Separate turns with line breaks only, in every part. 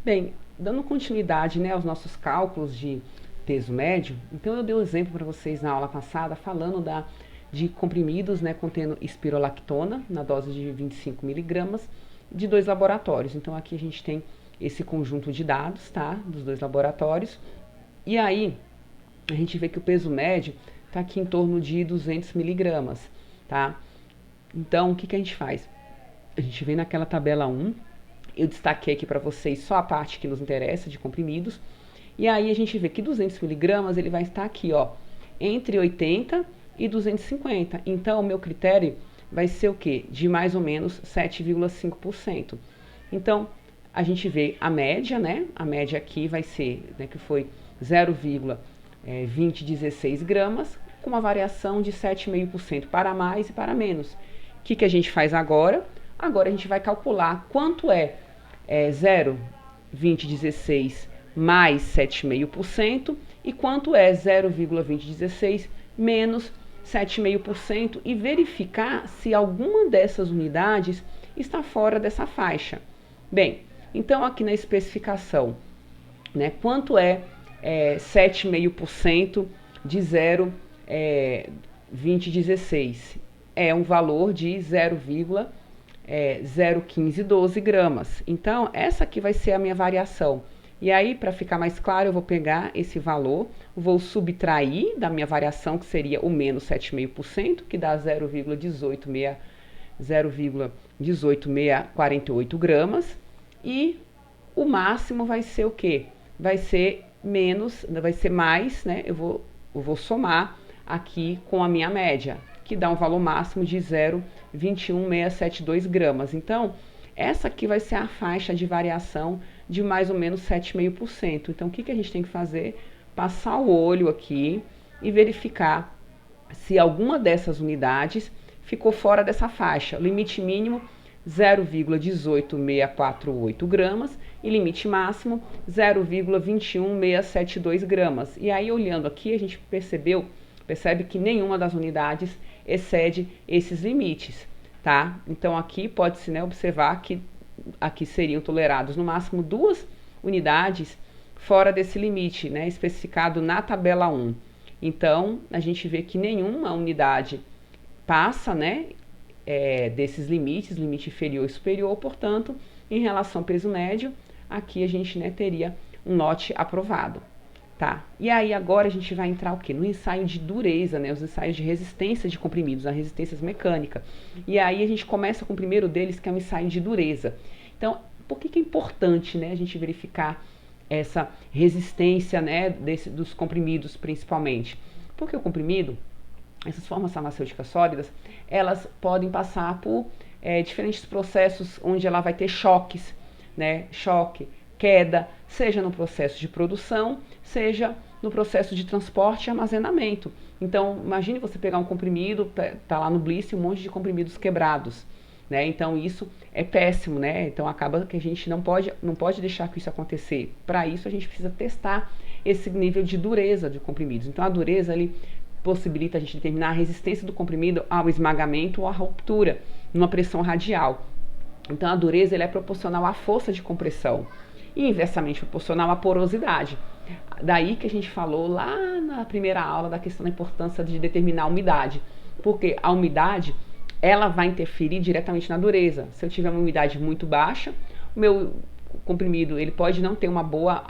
Bem, dando continuidade, né, aos nossos cálculos de peso médio, então eu dei um exemplo para vocês na aula passada falando de comprimidos, né, contendo espirolactona na dose de 25 miligramas de dois laboratórios. Então aqui a gente tem esse conjunto de dados, tá, dos dois laboratórios. E aí a gente vê que o peso médio está aqui em torno de 200 miligramas, tá? Então o que que a gente faz? A gente vem naquela tabela 1, eu destaquei aqui para vocês só a parte que nos interessa de comprimidos, e aí a gente vê que 200 miligramas ele vai estar aqui, ó, entre 80 e 250. Então o meu critério vai ser o quê? De mais ou menos 7,5%. Então a gente vê a média, né? A média aqui vai ser, né, que foi 0,2016 gramas, com uma variação de 7,5% para mais e para menos. O que a gente faz agora? Agora a gente vai calcular quanto é 0,2016 mais 7,5% e quanto é 0,2016 menos 7,5% e verificar se alguma dessas unidades está fora dessa faixa. Bem, então aqui na especificação, né, quanto é 7,5% de 0,2016? É um valor de 0,01512 gramas. Então, essa aqui vai ser a minha variação. E aí, para ficar mais claro, eu vou pegar esse valor, vou subtrair da minha variação, que seria o menos 7,5%, que dá 0,18648 gramas. E o máximo vai ser o quê? Vai ser menos, vai ser mais, né? Eu vou somar aqui com a minha média, que dá um valor máximo de 0,21672 gramas. Então, essa aqui vai ser a faixa de variação de mais ou menos 7,5%. Então, o que a gente tem que fazer? Passar o olho aqui e verificar se alguma dessas unidades ficou fora dessa faixa. Limite mínimo 0,18648 gramas e limite máximo 0,21672 gramas. E aí, olhando aqui, a gente percebe que nenhuma das unidades excede esses limites, tá? Então aqui pode-se, né, observar que aqui seriam tolerados no máximo 2 unidades fora desse limite, né, especificado na tabela 1. Então a gente vê que nenhuma unidade passa, né, desses limites, limite inferior e superior, portanto, em relação ao peso médio, aqui a gente, né, teria um lote aprovado. Tá, e aí agora a gente vai entrar o quê? No ensaio de dureza, né? Os ensaios de resistência de comprimidos, a resistência mecânica. E aí a gente começa com o primeiro deles, que é o ensaio de dureza. Então, por que é importante, né, a gente verificar essa resistência, né, dos comprimidos principalmente? Porque o comprimido, essas formas farmacêuticas sólidas, elas podem passar por diferentes processos onde ela vai ter choques, né? Choque, queda, seja no processo de produção, seja no processo de transporte e armazenamento. Então, imagine você pegar um comprimido, tá lá no blister um monte de comprimidos quebrados, né? Então, isso é péssimo, né? Então, acaba que a gente não pode deixar que isso acontecer. Para isso, a gente precisa testar esse nível de dureza de comprimidos. Então, a dureza, ele possibilita a gente determinar a resistência do comprimido ao esmagamento ou à ruptura, numa pressão radial. Então, a dureza, ele é proporcional à força de compressão e inversamente proporcional à porosidade. Daí que a gente falou lá na primeira aula da questão da importância de determinar a umidade, porque a umidade, ela vai interferir diretamente na dureza. Se eu tiver uma umidade muito baixa, o meu comprimido ele pode não ter uma boa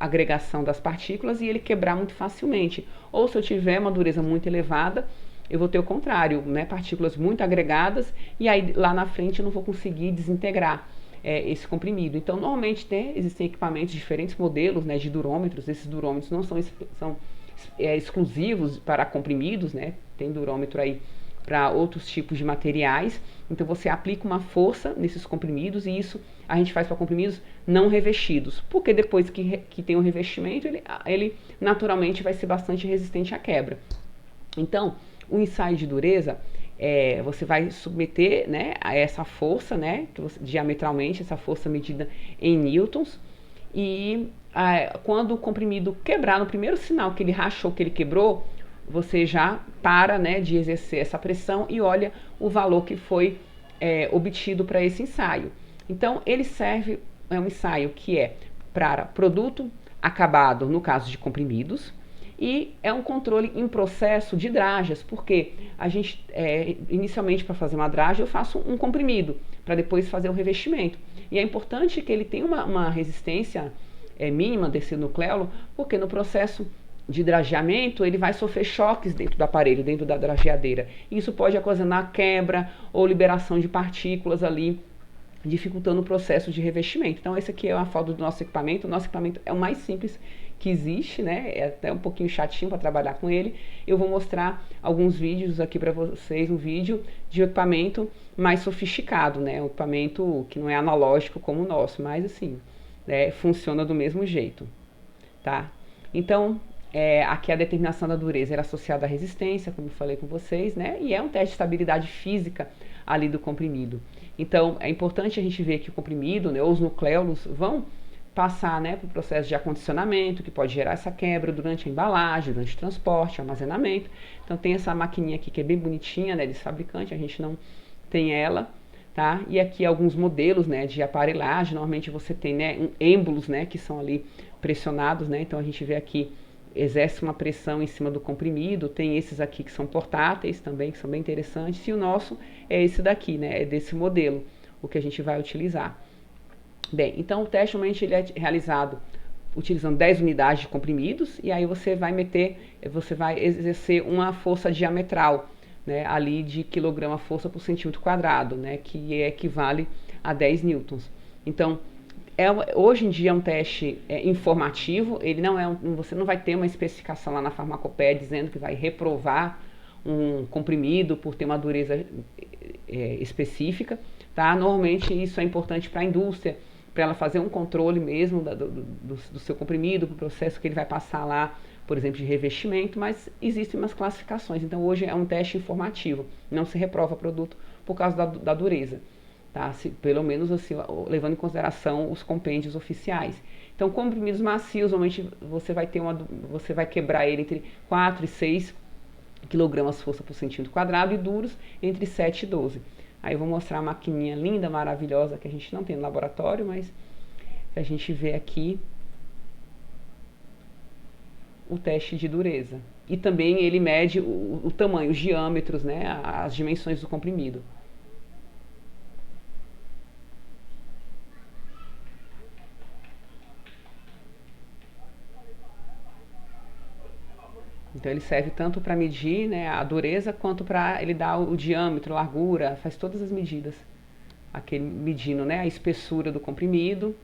agregação das partículas e ele quebrar muito facilmente. Ou se eu tiver uma dureza muito elevada, eu vou ter o contrário, né? Partículas muito agregadas e aí lá na frente eu não vou conseguir desintegrar esse comprimido. Então, normalmente existem equipamentos, diferentes modelos, né, de durômetros. Esses durômetros não são exclusivos para comprimidos, né? Tem durômetro aí para outros tipos de materiais. Então, você aplica uma força nesses comprimidos e isso a gente faz para comprimidos não revestidos, porque depois que tem o revestimento, ele naturalmente vai ser bastante resistente à quebra. Então, o ensaio de dureza, você vai submeter, né, a essa força, né, diametralmente, essa força medida em newtons, e quando o comprimido quebrar, no primeiro sinal que ele rachou, que ele quebrou, você já para, né, de exercer essa pressão e olha o valor que foi obtido para esse ensaio. Então, ele serve, é um ensaio que é para produto acabado, no caso de comprimidos, e é um controle em processo de dragas, porque a gente, inicialmente para fazer uma dragem eu faço um comprimido, para depois fazer o revestimento. E é importante que ele tenha uma resistência mínima desse nucleolo, porque no processo de drageamento ele vai sofrer choques dentro do aparelho, dentro da drageadeira. Isso pode ocasionar quebra ou liberação de partículas ali, dificultando o processo de revestimento. Então esse aqui é a foto do nosso equipamento. O nosso equipamento é o mais simples que existe, né? É até um pouquinho chatinho para trabalhar com ele. Eu vou mostrar alguns vídeos aqui para vocês, um vídeo de equipamento mais sofisticado, né? Um equipamento que não é analógico como o nosso, mas assim, né, funciona do mesmo jeito, tá? Então, aqui a determinação da dureza era associada à resistência, como eu falei com vocês, né? E é um teste de estabilidade física ali do comprimido. Então, é importante a gente ver que o comprimido, né, ou os nucleolos, vão passar, né, para o processo de acondicionamento, que pode gerar essa quebra durante a embalagem, durante o transporte, armazenamento. Então, tem essa maquininha aqui que é bem bonitinha, né, desse fabricante, a gente não tem ela, tá? E aqui alguns modelos, né, de aparelhagem. Normalmente você tem, né, êmbolos, né, que são ali pressionados, né? Então, a gente vê aqui exerce uma pressão em cima do comprimido. Tem esses aqui que são portáteis também, que são bem interessantes, e o nosso é esse daqui, né, é desse modelo, o que a gente vai utilizar. Bem, então o teste normalmente ele é realizado utilizando 10 unidades de comprimidos, e aí você vai exercer uma força diametral, né, ali de quilograma força por centímetro quadrado, né, que equivale a 10 newtons. Então, hoje em dia é um teste informativo, ele não você não vai ter uma especificação lá na farmacopeia dizendo que vai reprovar um comprimido por ter uma dureza específica, tá? Normalmente isso é importante para a indústria, para ela fazer um controle mesmo do seu comprimido, do processo que ele vai passar lá, por exemplo, de revestimento, mas existem umas classificações. Então hoje é um teste informativo, não se reprova produto por causa da dureza. Tá? Pelo menos assim, levando em consideração os compêndios oficiais. Então, comprimidos macios, normalmente você vai quebrar ele entre 4 e 6 kg força por centímetro quadrado, e duros entre 7 e 12. Aí eu vou mostrar a maquininha linda, maravilhosa, que a gente não tem no laboratório, mas a gente vê aqui o teste de dureza. E também ele mede o tamanho, os diâmetros, né, as dimensões do comprimido. Então ele serve tanto para medir, né, a dureza, quanto para ele dar o diâmetro, a largura, faz todas as medidas. Aquele medindo, né, a espessura do comprimido.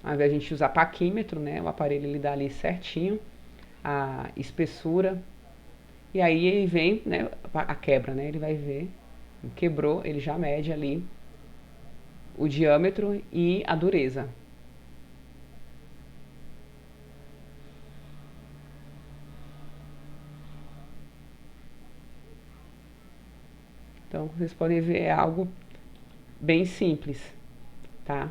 Ao invés de a gente usar paquímetro, né, o aparelho ele dá ali certinho a espessura. E aí ele vem, né, a quebra, né, ele vai ver, quebrou, ele já mede ali o diâmetro e a dureza. Então, vocês podem ver, é algo bem simples, tá?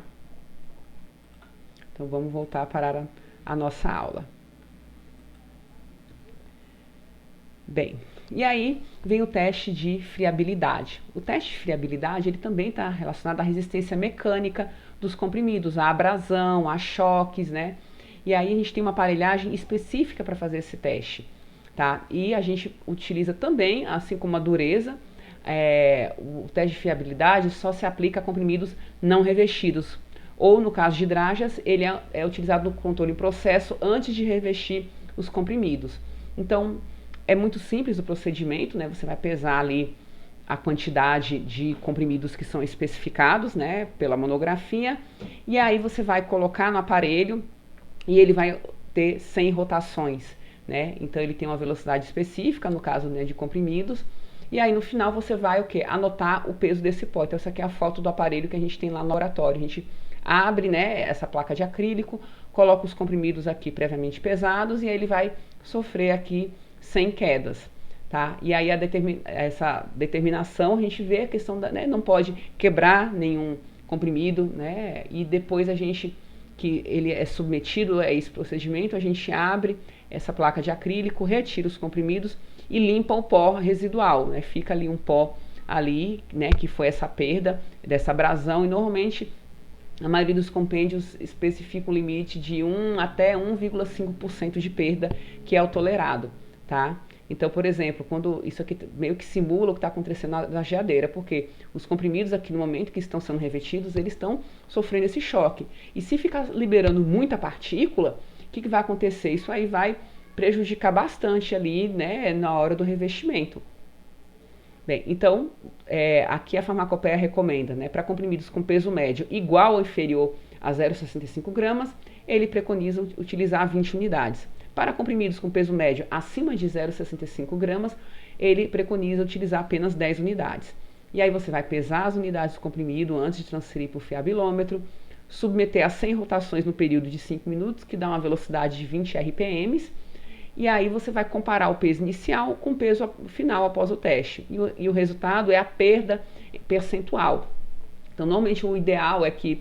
Então, vamos voltar para a nossa aula. Bem, e aí vem o teste de friabilidade. O teste de friabilidade, ele também está relacionado à resistência mecânica dos comprimidos, à abrasão, a choques, né? E aí a gente tem uma aparelhagem específica para fazer esse teste, tá? E a gente utiliza também, assim como a dureza, o teste de fiabilidade só se aplica a comprimidos não revestidos. Ou no caso de dragas, ele é utilizado no controle em processo antes de revestir os comprimidos. Então, é muito simples o procedimento, né? Você vai pesar ali a quantidade de comprimidos que são especificados, né, pela monografia, e aí você vai colocar no aparelho e ele vai ter 100 rotações, né? Então ele tem uma velocidade específica, no caso, né, de comprimidos. E aí no final você vai o quê? Anotar o peso desse pó. Então essa aqui é a foto do aparelho que a gente tem lá no laboratório. A gente abre, né, essa placa de acrílico, coloca os comprimidos aqui previamente pesados e aí ele vai sofrer aqui 100 quedas, tá? E aí essa determinação a gente vê a questão da, né, não pode quebrar nenhum comprimido, né? E depois que ele é submetido a esse procedimento, a gente abre essa placa de acrílico, retira os comprimidos e limpa o pó residual, né? Fica ali um pó ali, né, que foi essa perda dessa abrasão, e normalmente a maioria dos compêndios especifica um limite de 1 até 1,5% de perda, que é o tolerado, tá? Então, por exemplo, quando isso aqui meio que simula o que está acontecendo na geadeira, porque os comprimidos aqui no momento que estão sendo revestidos, eles estão sofrendo esse choque. E se ficar liberando muita partícula, o que vai acontecer? Isso aí vai prejudicar bastante ali, né, na hora do revestimento. Bem, então, aqui a farmacopeia recomenda, né, para comprimidos com peso médio igual ou inferior a 0,65 gramas, ele preconiza utilizar 20 unidades. Para comprimidos com peso médio acima de 0,65 gramas, ele preconiza utilizar apenas 10 unidades. E aí você vai pesar as unidades do comprimido antes de transferir para o fiabilômetro, submeter a 100 rotações no período de 5 minutos, que dá uma velocidade de 20 RPMs, e aí você vai comparar o peso inicial com o peso final após o teste. E o resultado é a perda percentual. Então, normalmente o ideal é que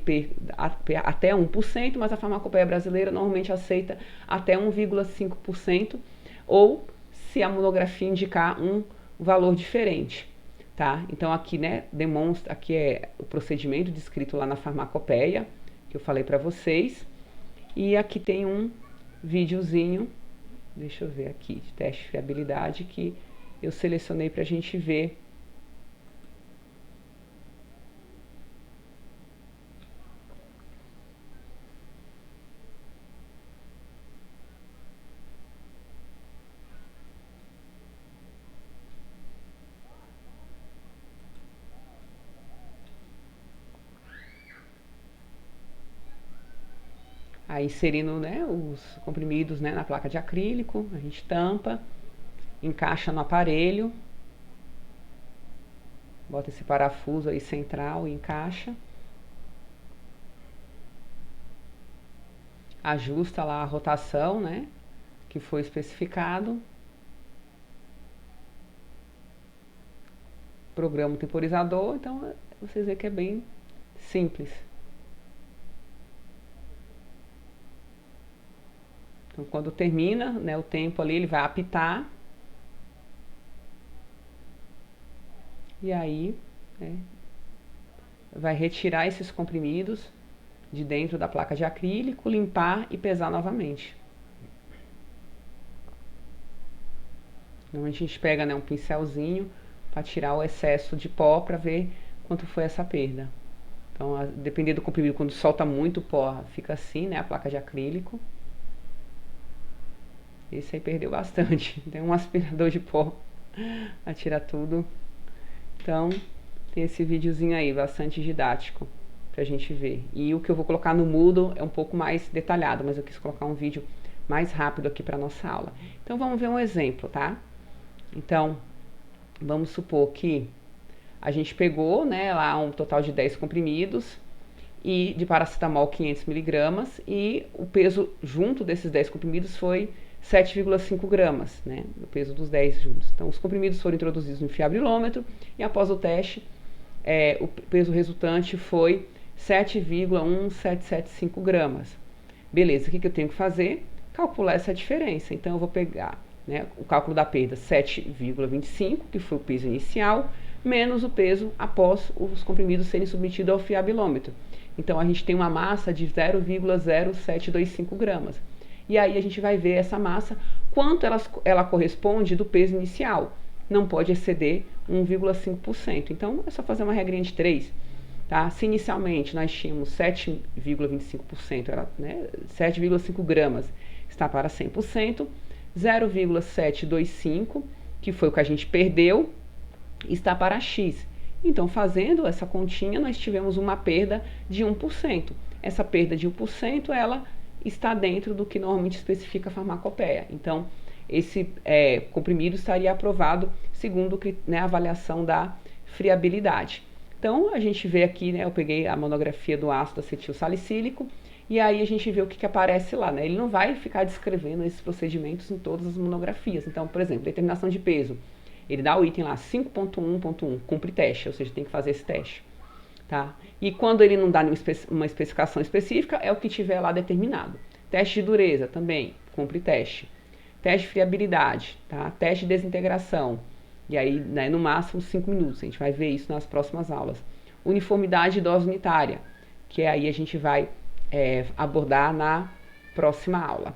até 1%, mas a farmacopeia brasileira normalmente aceita até 1,5%, ou se a monografia indicar um valor diferente. Tá? Então aqui, né, demonstra, aqui é o procedimento descrito lá na farmacopeia, que eu falei para vocês. E aqui tem um videozinho, deixa eu ver aqui, de teste de fiabilidade, que eu selecionei para a gente ver. Aí inserindo, né, os comprimidos, né, na placa de acrílico, a gente tampa, encaixa no aparelho, bota esse parafuso aí central e encaixa. Ajusta lá a rotação, né, que foi especificado. Programa o temporizador, então vocês veem que é bem simples. Então, quando termina, né, o tempo ali, ele vai apitar. E aí, né, vai retirar esses comprimidos de dentro da placa de acrílico, limpar e pesar novamente. Normalmente a gente pega, né, um pincelzinho para tirar o excesso de pó para ver quanto foi essa perda. Então, dependendo do comprimido, quando solta muito pó, fica assim, né, a placa de acrílico. Esse aí perdeu bastante. Tem um aspirador de pó a tirar tudo. Então, tem esse videozinho aí, bastante didático, pra gente ver. E o que eu vou colocar no Moodle é um pouco mais detalhado, mas eu quis colocar um vídeo mais rápido aqui para nossa aula. Então, vamos ver um exemplo, tá? Então, vamos supor que a gente pegou, né, lá um total de 10 comprimidos e de paracetamol 500 miligramas, e o peso junto desses 10 comprimidos foi 7,5 gramas, né, o peso dos 10 juntos. Então, os comprimidos foram introduzidos no fiabrilômetro e após o teste, o peso resultante foi 7,1775 gramas. Beleza, o que eu tenho que fazer? Calcular essa diferença. Então, eu vou pegar, né, o cálculo da perda 7,25, que foi o peso inicial, menos o peso após os comprimidos serem submetidos ao fiabilômetro. Então, a gente tem uma massa de 0,0725 gramas. E aí a gente vai ver essa massa, quanto ela corresponde do peso inicial. Não pode exceder 1,5%. Então, é só fazer uma regrinha de 3. Tá? Se inicialmente nós tínhamos 7,25%, né, 7,5 gramas está para 100%, 0,725, que foi o que a gente perdeu, está para X. Então, fazendo essa continha, nós tivemos uma perda de 1%. Essa perda de 1%, ela está dentro do que normalmente especifica a farmacopeia. Então, esse comprimido estaria aprovado segundo, né, a avaliação da friabilidade. Então, a gente vê aqui, né, eu peguei a monografia do ácido acetil salicílico, e aí a gente vê o que aparece lá, né? Ele não vai ficar descrevendo esses procedimentos em todas as monografias. Então, por exemplo, determinação de peso. Ele dá o item lá, 5.1.1, cumpre teste, ou seja, tem que fazer esse teste. Tá? E quando ele não dá uma especificação específica, é o que tiver lá determinado. Teste de dureza também, cumpre teste. Teste de friabilidade, tá? Teste de desintegração. E aí, né, no máximo 5 minutos. A gente vai ver isso nas próximas aulas. Uniformidade de dose unitária, que aí a gente vai abordar na próxima aula.